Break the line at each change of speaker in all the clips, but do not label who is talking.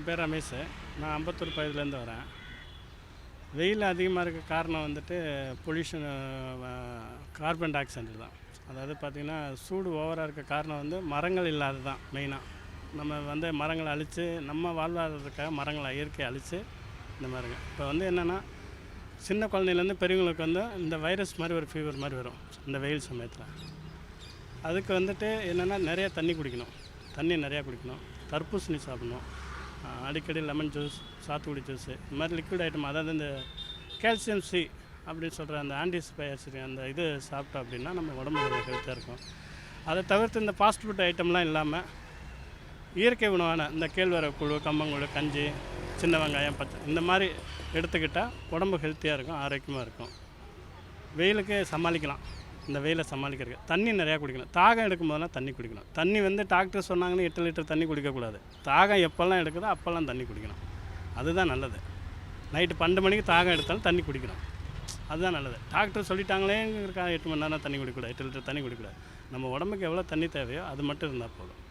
என் பேர் ரமேஷ். நான் அம்பத்தூர் பகுதியிலேருந்து வரேன். வெயில் அதிகமாக இருக்க காரணம் வந்துட்டு பொல்யூஷன், கார்பன் டை ஆக்சைடு தான். அதாவது பார்த்திங்கன்னா சூடு ஓவராக இருக்க காரணம் வந்து மரங்கள் இல்லாது தான் மெயினாக. நம்ம வந்து மரங்களை அழித்து நம்ம வாழ்வாதாரத்துக்காக மரங்களை இயற்கையை அழித்து இந்த மாதிரிங்க. இப்போ வந்து என்னென்னா சின்ன குழந்தையிலேருந்து பெரியவங்களுக்கு வந்து இந்த வைரஸ் மாதிரி ஒரு ஃபீவர் மாதிரி வரும் இந்த வெயில் சமயத்தில். அதுக்கு வந்துட்டு என்னென்னா நிறையா தண்ணி குடிக்கணும், தண்ணி நிறையா குடிக்கணும், தர்பூசணி சாப்பிடணும், அடிக்கடி லெமன் ஜூஸ், சாத்துக்குடி ஜூஸு, இந்த மாதிரி லிக்விட் ஐட்டம், அதாவது இந்த கால்சியம் சி அப்படின்னு சொல்கிற அந்த ஆன்டிபயோட்டிக் அந்த இது சாப்பிட்டோம் அப்படின்னா நம்ம உடம்பு கொஞ்சம் ஹெல்த்தாக இருக்கும். அதை தவிர்த்து இந்த ஃபாஸ்ட் ஃபுட் ஐட்டம்லாம் இல்லாமல் இயற்கை உணவான இந்த கேழ்வரகு கூழ், கம்பங்கூழ், கஞ்சி, சின்ன வெங்காயம், பச்சை இந்த மாதிரி எடுத்துக்கிட்டால் உடம்பு ஹெல்த்தியாக இருக்கும், ஆரோக்கியமாக இருக்கும். வெயிலுக்கு சமாளிக்கலாம். இந்த வெயிலை சமாளிக்கிறதுக்கு தண்ணி நிறையா குடிக்கணும். தாகம் எடுக்கும் போதெல்லாம் தண்ணி குடிக்கணும். தண்ணி வந்து டாக்டர் சொன்னாங்கன்னு 8 லிட்டர் தண்ணி குடிக்கக்கூடாது. தாகம் எப்போல்லாம் எடுக்குதோ அப்போல்லாம் தண்ணி குடிக்கணும். அதுதான் நல்லது. நைட்டு 12 மணிக்கு தாகம் எடுத்தாலும் தண்ணி குடிக்கணும். அதுதான் நல்லது. டாக்டர் சொல்லிட்டாங்களேங்கிறக்காக 8 மணி நேரம் தண்ணி குடிக்கக்கூடாது, 8 லிட்டர் தண்ணி குடிக்கக்கூடாது. நம்ம உடம்புக்கு எவ்வளோ தண்ணி தேவையோ அது மட்டும் இருந்தால் போதும்.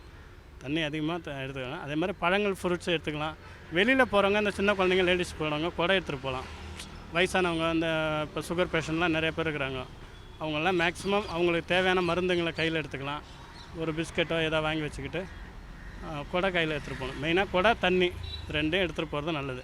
தண்ணி அதிகமாக எடுத்துக்கலாம். அதே மாதிரி பழங்கள், ஃப்ரூட்ஸ் எடுத்துக்கலாம். வெளியில் போகிறவங்க, இந்த சின்ன குழந்தைங்க, லேடிஸ் போகிறவங்க குடை எடுத்துகிட்டு போகலாம். வயசானவங்க, இந்த இப்போ சுகர் பேஷண்ட்லாம் நிறைய பேர் இருக்கிறாங்க. அவங்கெல்லாம் மேக்ஸிமம் அவங்களுக்கு தேவையான மருந்துங்களை கையில் எடுத்துக்கலாம். ஒரு பிஸ்கெட்டோ ஏதோ வாங்கி வச்சுக்கிட்டு குடை கையில் எடுத்துகிட்டு போகணும். மெயினாக குடை, தண்ணி ரெண்டையும் எடுத்துகிட்டு போகிறது நல்லது.